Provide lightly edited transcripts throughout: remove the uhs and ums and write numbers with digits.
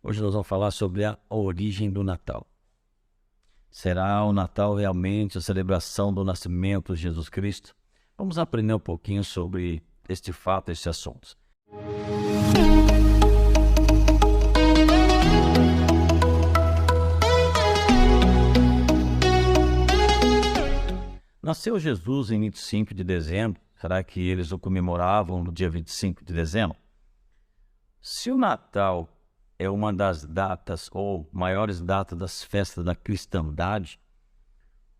Hoje nós vamos falar sobre a origem do Natal. Será o Natal realmente a celebração do nascimento de Jesus Cristo? Vamos aprender um pouquinho sobre este fato, este assunto. Nasceu Jesus em 25 de dezembro. Será que eles o comemoravam no dia 25 de dezembro? Se o Natal é uma das datas ou maiores datas das festas da cristandade,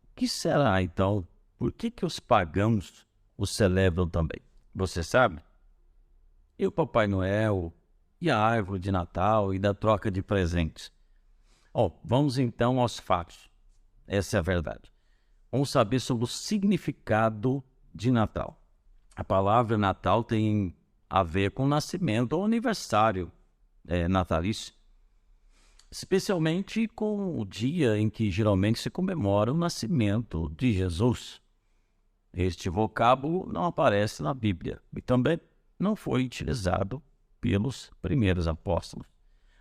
o que será então? Por que os pagãos o celebram também? Você sabe? E o Papai Noel, e a árvore de Natal e da troca de presentes? Vamos então aos fatos. Essa é a verdade. Vamos saber sobre o significado de Natal. A palavra Natal tem a ver com o nascimento ou aniversário natalício, especialmente com o dia em que geralmente se comemora o nascimento de Jesus. Este vocábulo não aparece na Bíblia e também não foi utilizado pelos primeiros apóstolos.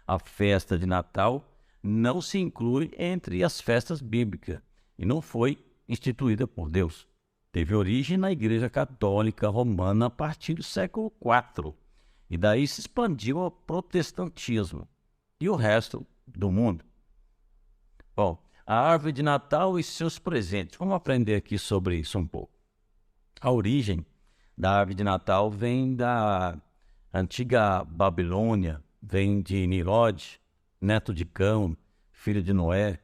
A festa de Natal não se inclui entre as festas bíblicas e não foi instituída por Deus. Teve origem na Igreja Católica Romana a partir do século IV e daí se expandiu ao protestantismo e o resto do mundo. A árvore de Natal e seus presentes. Vamos aprender aqui sobre isso um pouco. A origem da árvore de Natal vem da antiga Babilônia, vem de Nimrod, neto de Cão, filho de Noé.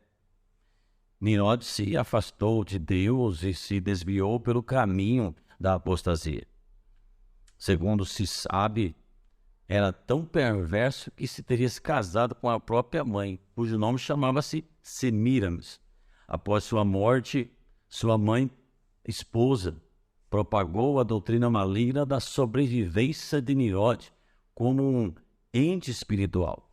Nimrod se afastou de Deus e se desviou pelo caminho da apostasia. Segundo se sabe, era tão perverso que se teria se casado com a própria mãe, cujo nome chamava-se Semíramis. Após sua morte, sua mãe, esposa, propagou a doutrina maligna da sobrevivência de Nimrod como um ente espiritual.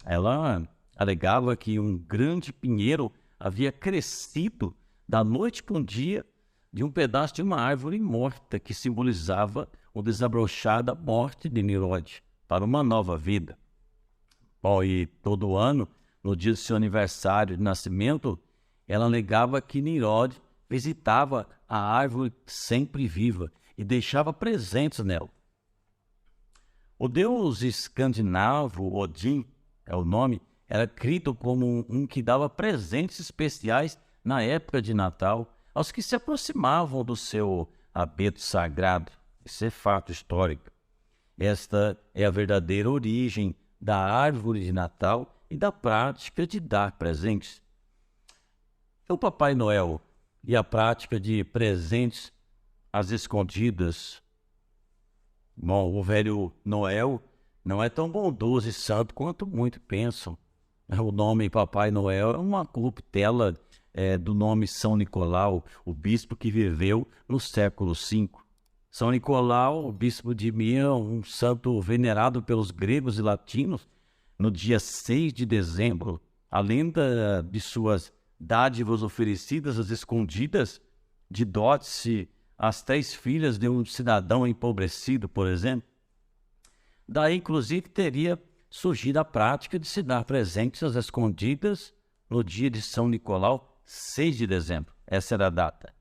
Ela alegava que um grande pinheiro havia crescido da noite para um dia de um pedaço de uma árvore morta que simbolizava o desabrochar da morte de Nimrod para uma nova vida. E todo ano, no dia do seu aniversário de nascimento, ela alegava que Nimrod visitava a árvore sempre viva e deixava presentes nela. O deus escandinavo, Odin, é o nome, era crido como um que dava presentes especiais na época de Natal aos que se aproximavam do seu abeto sagrado. Isso é fato histórico. Esta é a verdadeira origem da árvore de Natal e da prática de dar presentes. O Papai Noel e a prática de presentes às escondidas. O velho Noel não é tão bondoso e santo quanto muitos pensam. O nome Papai Noel é uma corruptela do nome São Nicolau, o bispo que viveu no século V. São Nicolau, o bispo de Myra, um santo venerado pelos gregos e latinos, no dia 6 de dezembro, além de suas dádivas oferecidas às escondidas, de dotes às 3 filhas de um cidadão empobrecido, por exemplo. Daí, inclusive, teria surgido a prática de se dar presentes às escondidas no dia de São Nicolau, 6 de dezembro. Essa era a data.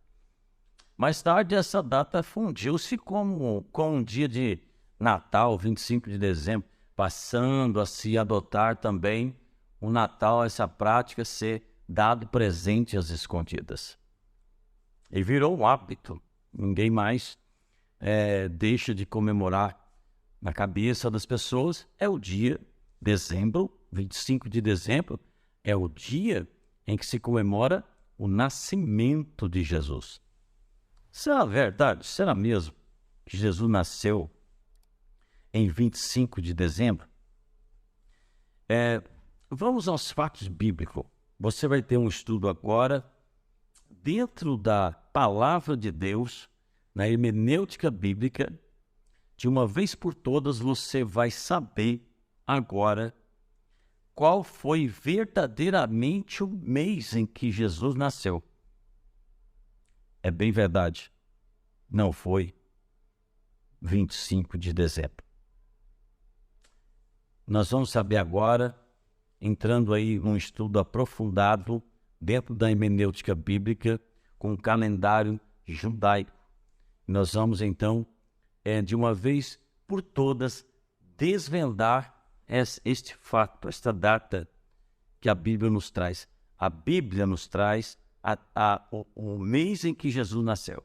Mais tarde, essa data fundiu-se com um dia de Natal, 25 de dezembro, passando a se adotar também o Natal, essa prática ser dado presente às escondidas. E virou um hábito. Ninguém mais deixa de comemorar. Na cabeça das pessoas é o dia dezembro, 25 de dezembro, é o dia em que se comemora o nascimento de Jesus. Será verdade? Será mesmo que Jesus nasceu em 25 de dezembro? Vamos aos fatos bíblicos. Você vai ter um estudo agora dentro da palavra de Deus, na hermenêutica bíblica. De uma vez por todas, você vai saber agora qual foi verdadeiramente o mês em que Jesus nasceu. É bem verdade, não foi 25 de dezembro. Nós vamos saber agora, entrando aí num estudo aprofundado dentro da hermenêutica bíblica com o calendário judaico. Nós vamos então, de uma vez por todas, desvendar este fato, esta data que a Bíblia nos traz. A Bíblia nos traz o mês em que Jesus nasceu,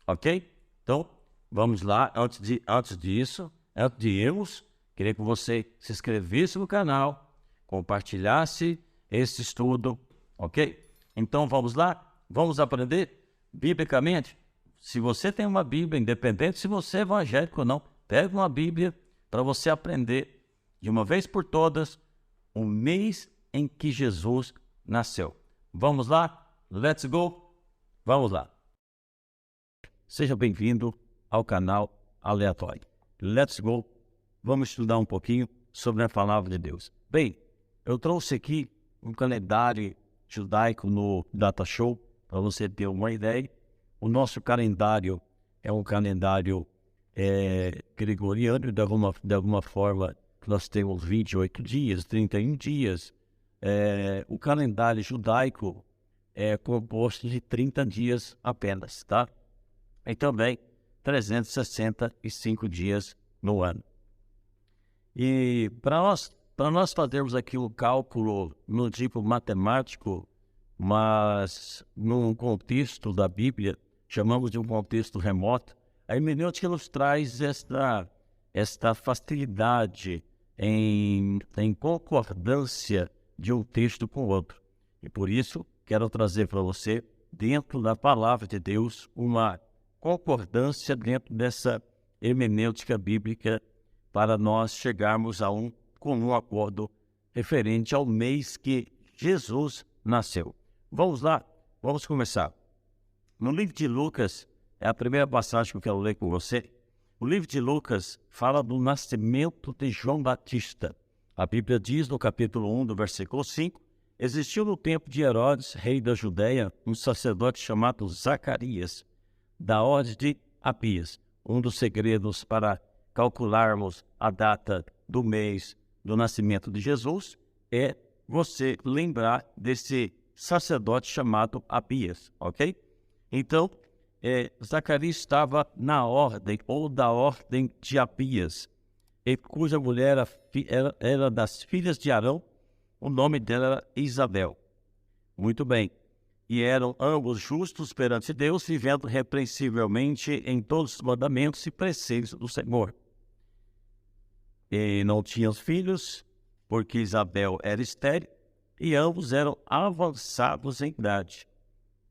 ok? Então, vamos lá. Antes disso, antes de irmos, queria que você se inscrevesse no canal, compartilhasse esse estudo, ok? Então, vamos lá? Vamos aprender biblicamente? Se você tem uma Bíblia, independente se você é evangélico ou não, pega uma Bíblia para você aprender de uma vez por todas o mês em que Jesus nasceu. Vamos lá? Let's go! Vamos lá! Seja bem-vindo ao canal Aleatório. Let's go! Vamos estudar um pouquinho sobre a palavra de Deus. Bem, eu trouxe aqui um calendário judaico no Data Show, para você ter uma ideia. O nosso calendário é um calendário gregoriano, de alguma forma nós temos 28 dias, 31 dias. O calendário judaico é composto de 30 dias apenas, tá? E também 365 dias no ano. E para nós fazermos aqui o cálculo no tipo matemático, mas num contexto da Bíblia, chamamos de um contexto remoto, a hermenêutica nos traz esta facilidade em concordância de um texto com o outro. E por isso, quero trazer para você, dentro da palavra de Deus, uma concordância dentro dessa hermenêutica bíblica para nós chegarmos a um comum acordo referente ao mês que Jesus nasceu. Vamos lá, vamos começar. No livro de Lucas, é a primeira passagem que eu quero ler com você. O livro de Lucas fala do nascimento de João Batista. A Bíblia diz no capítulo 1, do versículo 5, existiu no tempo de Herodes, rei da Judéia, um sacerdote chamado Zacarias, da ordem de Abias. Um dos segredos para calcularmos a data do mês do nascimento de Jesus é você lembrar desse sacerdote chamado Abias, ok? Então, Zacarias estava na ordem, ou da ordem de Abias, cuja mulher era das filhas de Arão, o nome dela era Isabel. Muito bem. E eram ambos justos perante Deus, vivendo repreensivelmente em todos os mandamentos e preceitos do Senhor. E não tinham filhos, porque Isabel era estéril, e ambos eram avançados em idade.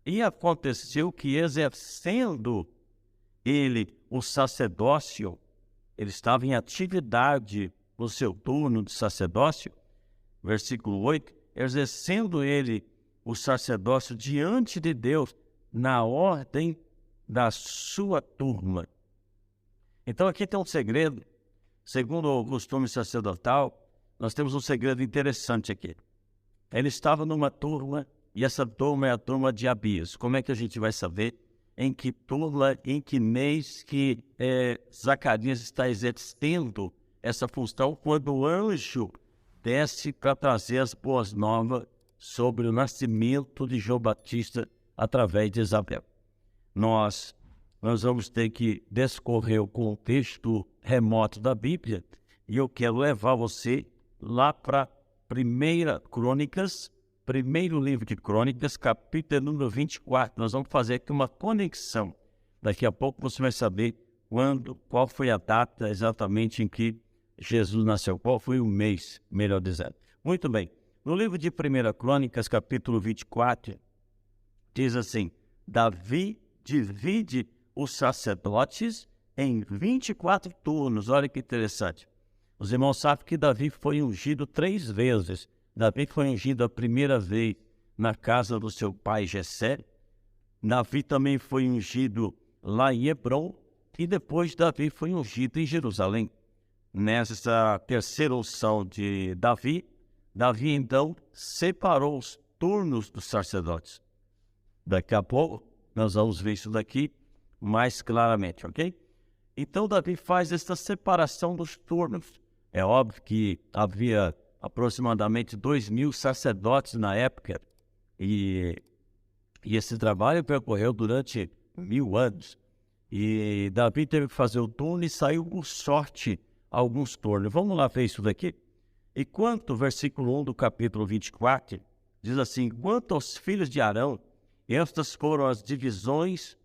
E aconteceu que, exercendo ele o sacerdócio, ele estava em atividade no seu turno de sacerdócio, versículo 8, exercendo ele o sacerdócio diante de Deus na ordem da sua turma. Então aqui tem um segredo, segundo o costume sacerdotal, nós temos um segredo interessante aqui. Ele estava numa turma, e essa turma é a turma de Abias. Como é que a gente vai saber em que turma, em que mês que Zacarias está exercendo essa função quando o anjo desce para trazer as boas novas sobre o nascimento de João Batista através de Isabel? Nós vamos ter que descorrer o contexto remoto da Bíblia, e eu quero levar você lá para 1 Crônicas, primeiro livro de Crônicas, capítulo número 24. Nós vamos fazer aqui uma conexão. Daqui a pouco você vai saber qual foi a data exatamente em que Jesus nasceu, qual foi o mês, melhor dizendo. Muito bem. No livro de 1 Crônicas, capítulo 24, diz assim: Davi divide os sacerdotes em 24 turnos. Olha que interessante. Os irmãos sabem que Davi foi ungido 3 vezes. Davi foi ungido a primeira vez na casa do seu pai Jessé. Davi também foi ungido lá em Hebrom. E depois Davi foi ungido em Jerusalém. Nessa terceira unção de Davi, Davi então separou os turnos dos sacerdotes. Daqui a pouco nós vamos ver isso daqui mais claramente, ok? Então Davi faz essa separação dos turnos. É óbvio que havia aproximadamente 2.000 sacerdotes na época e esse trabalho percorreu durante 1.000 anos. E Davi teve que fazer o turno e saiu por sorte alguns turnos. Vamos lá ver isso daqui? E quanto, versículo 1 do capítulo 24, diz assim: quanto aos filhos de Arão, estas foram as divisões.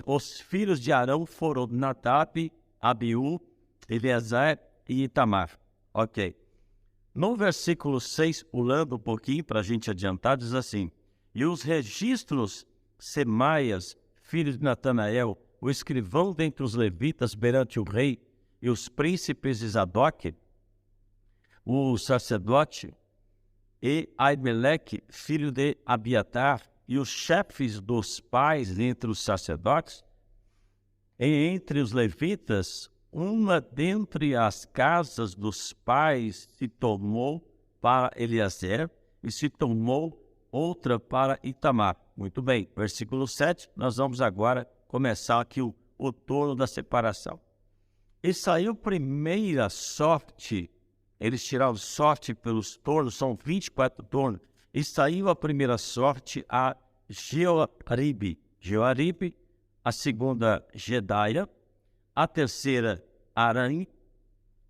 Os filhos de Arão foram Nadab, Abiú, Eleazar e Itamar. Ok. No versículo 6, pulando um pouquinho para a gente adiantar, diz assim: e os registros Semaias, filho de Natanael, o escrivão dentre os levitas perante o rei, e os príncipes de Zadok, o sacerdote, e Aimeleque, filho de Abiatar, e os chefes dos pais entre os sacerdotes, e entre os levitas, uma dentre as casas dos pais se tomou para Eliezer, e se tomou outra para Itamar. Muito bem, versículo 7, nós vamos agora começar aqui o turno da separação. E saiu primeira sorte, eles tiraram sorte pelos turnos, são 24 turnos, e saiu a primeira sorte a Joaribe, a segunda Gedaia, a terceira Aram,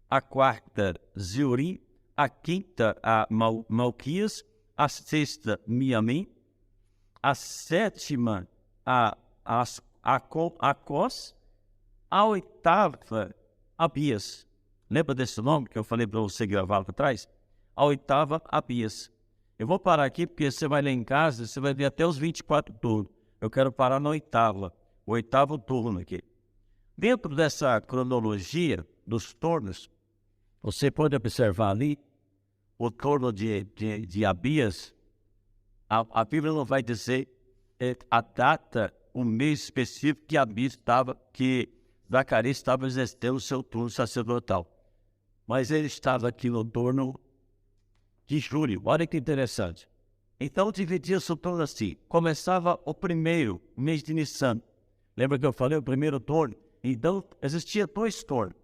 a quarta Ziuri, a quinta a Malquias, a sexta Miamim, a sétima a Acós, a oitava Abias. Lembra desse nome que eu falei para você gravar para trás? A oitava Abias. Eu vou parar aqui porque você vai ler em casa, você vai ver até os 24 turnos. Eu quero parar na oitava, o oitavo turno aqui. Dentro dessa cronologia dos turnos, você pode observar ali o turno de Abias. A Bíblia não vai dizer a data, o mês específico que Abias que Zacarias estava exercendo o seu turno sacerdotal. Mas ele estava aqui no turno de julho. Olha que interessante. Então dividia-se o turno assim. Começava o primeiro mês de Nissan. Lembra que eu falei o primeiro turno? Então existia dois turnos.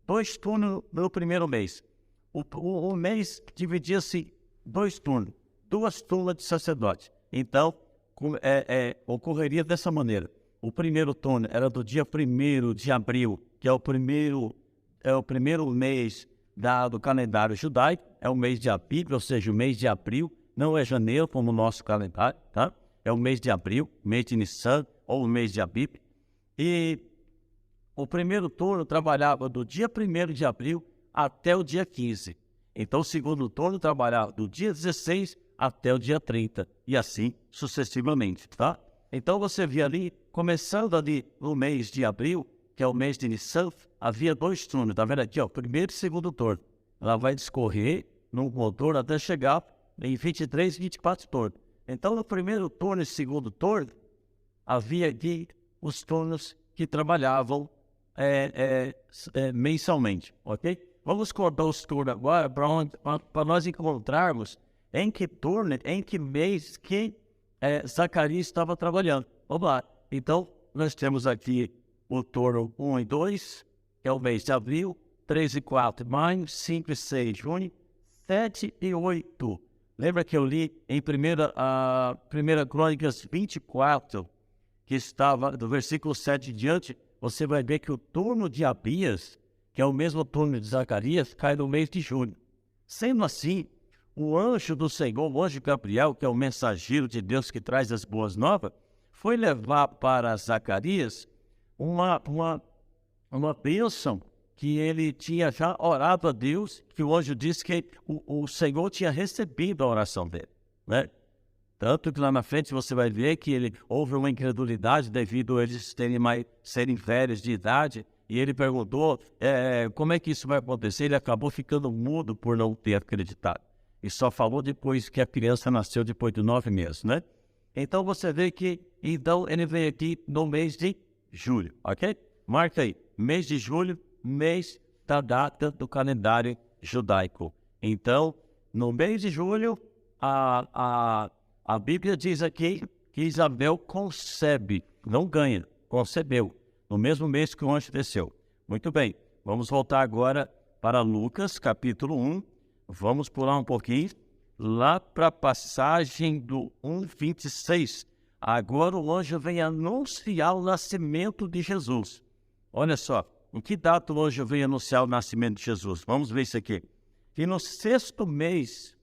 Dois turnos no primeiro mês. O mês dividia-se dois turnos. Duas turmas de sacerdote. Então ocorreria dessa maneira. O primeiro turno era do dia 1º de abril, que é o primeiro mês do calendário judaico, é o mês de Abib, ou seja, o mês de abril, não é janeiro como o nosso calendário, tá? É o mês de abril, mês de Nissan, ou o mês de Abib. E o primeiro turno trabalhava do dia 1º de abril até o dia 15. Então o segundo turno trabalhava do dia 16 até o dia 30, e assim sucessivamente, tá? Então você vê ali, começando ali no mês de abril, que é o mês de Nissan, havia dois turnos, tá vendo aqui, ó, primeiro e segundo turno. Ela vai discorrer no motor até chegar em 23 e 24 turnos. Então, no primeiro turno e segundo turno, havia aqui os turnos que trabalhavam mensalmente, ok? Vamos contar os turnos agora para nós encontrarmos em que turno, em que mês que Zacarias estava trabalhando. Vamos lá. Então, nós temos aqui o turno 1 e 2, que é o mês de abril, 3 e 4 maio, 5 e 6 junho, 7 e 8. Lembra que eu li em 1 Crônicas 24, que estava do versículo 7 em diante, você vai ver que o turno de Abias, que é o mesmo turno de Zacarias, cai no mês de junho. Sendo assim, o anjo do Senhor, o anjo Gabriel, que é o mensageiro de Deus que traz as boas novas, foi levar para Zacarias uma bênção que ele tinha já orado a Deus, que o anjo disse que o Senhor tinha recebido a oração dele, né? Tanto que lá na frente você vai ver que houve uma incredulidade devido a eles serem velhos de idade, e ele perguntou como é que isso vai acontecer. Ele acabou ficando mudo por não ter acreditado, e só falou depois que a criança nasceu, depois de 9 meses, né? Então você vê que, então ele veio aqui no mês de julho, ok? Marca aí, mês de julho, mês da data do calendário judaico. Então, no mês de julho, a Bíblia diz aqui que Isabel concebe, não ganha, concebeu, no mesmo mês que o anjo desceu. Muito bem, vamos voltar agora para Lucas, capítulo 1. Vamos pular um pouquinho, lá para a passagem do 1:26. Agora o anjo vem anunciar o nascimento de Jesus. Olha só, em que data o anjo veio anunciar o nascimento de Jesus? Vamos ver isso aqui. E no 6º mês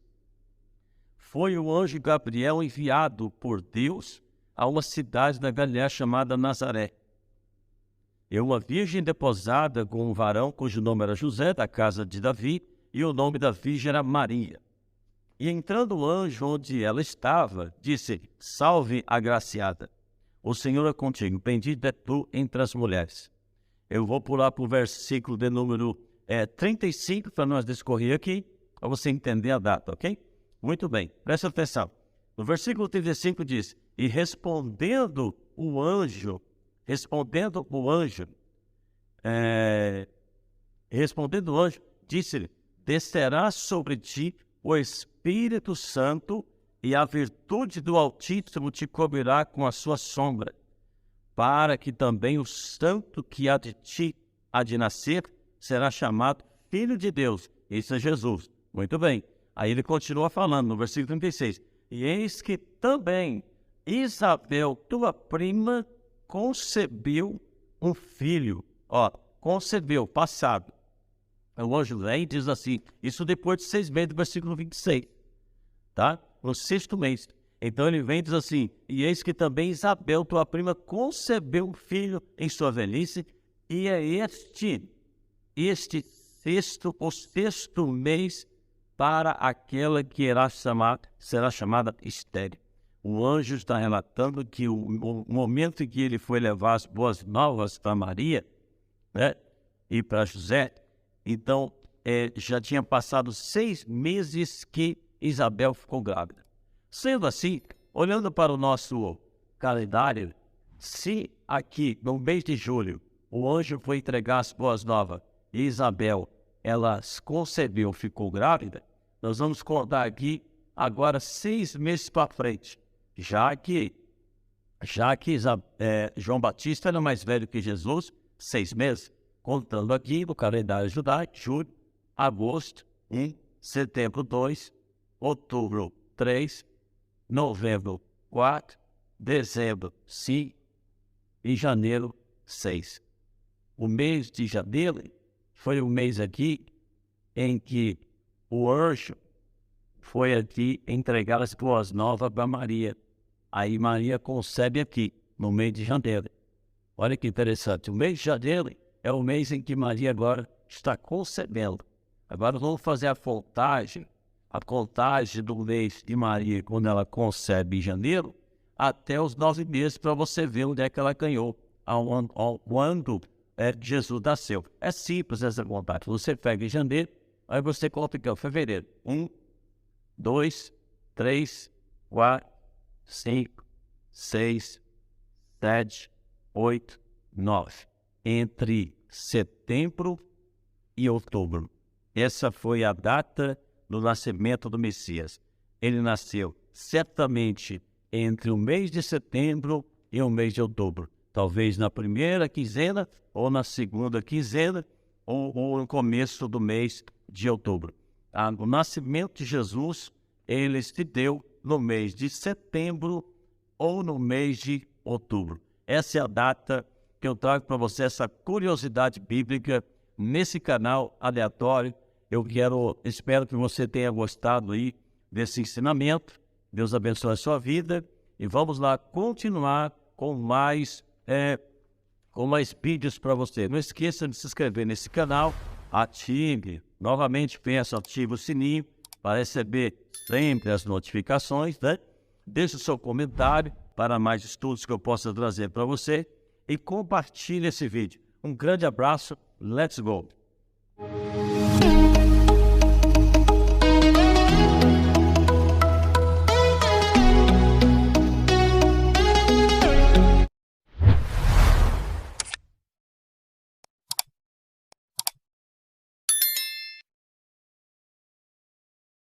foi o anjo Gabriel enviado por Deus a uma cidade da Galiléia chamada Nazaré. E uma virgem desposada com um varão cujo nome era José, da casa de Davi, e o nome da virgem era Maria. E entrando o anjo onde ela estava, disse: Salve, agraciada, o Senhor é contigo, bendita é tu entre as mulheres. Eu vou pular para o versículo de número 35, para nós discorrer aqui, para você entender a data, ok? Muito bem, presta atenção. No versículo 35 diz: E respondendo o anjo, disse-lhe: Descerá sobre ti o Espírito Santo, e a virtude do Altíssimo te cobrirá com a sua sombra, para que também o santo que há de ti há de nascer será chamado Filho de Deus. Isso é Jesus. Muito bem. Aí ele continua falando no versículo 36. E eis que também Isabel, tua prima, concebeu um filho. Concebeu, passado. O anjo vem e diz assim, isso depois de 6 meses, do versículo 26. Tá? No 6º mês. Então ele vem e diz assim, e eis que também Isabel, tua prima, concebeu um filho em sua velhice, e é este o 6º mês para aquela que será chamada estéril. O anjo está relatando que o momento em que ele foi levar as boas novas para Maria, né, e para José, então já tinha passado 6 meses que Isabel ficou grávida. Sendo assim, olhando para o nosso calendário, se aqui no mês de julho o anjo foi entregar as boas novas e Isabel, ela concebeu, ficou grávida, nós vamos contar aqui agora 6 meses para frente, já que João Batista era mais velho que Jesus, 6 meses, contando aqui no calendário judaico, julho, agosto, 1, setembro 2, outubro 3, novembro 4, dezembro 5 e janeiro 6. O mês de janeiro foi o mês aqui em que o anjo foi aqui entregar as boas novas para Maria. Aí Maria concebe aqui, no mês de janeiro. Olha que interessante, o mês de janeiro é o mês em que Maria agora está concebendo. Agora vamos fazer a contagem do mês de Maria, quando ela concebe em janeiro, até os 9 meses, para você ver onde é que ela ganhou, quando Jesus nasceu. É simples essa contagem. Você pega em janeiro, aí você conta que é fevereiro. 1, 2, 3, 4, 5, 6, 7, 8, 9. Entre setembro e outubro. Essa foi a data do nascimento do Messias. Ele nasceu certamente entre o mês de setembro e o mês de outubro. Talvez na primeira quinzena, ou na segunda quinzena, ou no começo do mês de outubro. O nascimento de Jesus, ele se deu no mês de setembro ou no mês de outubro. Essa é a data que eu trago para você, essa curiosidade bíblica, nesse canal aleatório. Espero que você tenha gostado aí desse ensinamento. Deus abençoe a sua vida. E vamos lá continuar com mais vídeos para você. Não esqueça de se inscrever nesse canal. Ative o sininho para receber sempre as notificações, né? Deixe o seu comentário para mais estudos que eu possa trazer para você. E compartilhe esse vídeo. Um grande abraço. Let's go!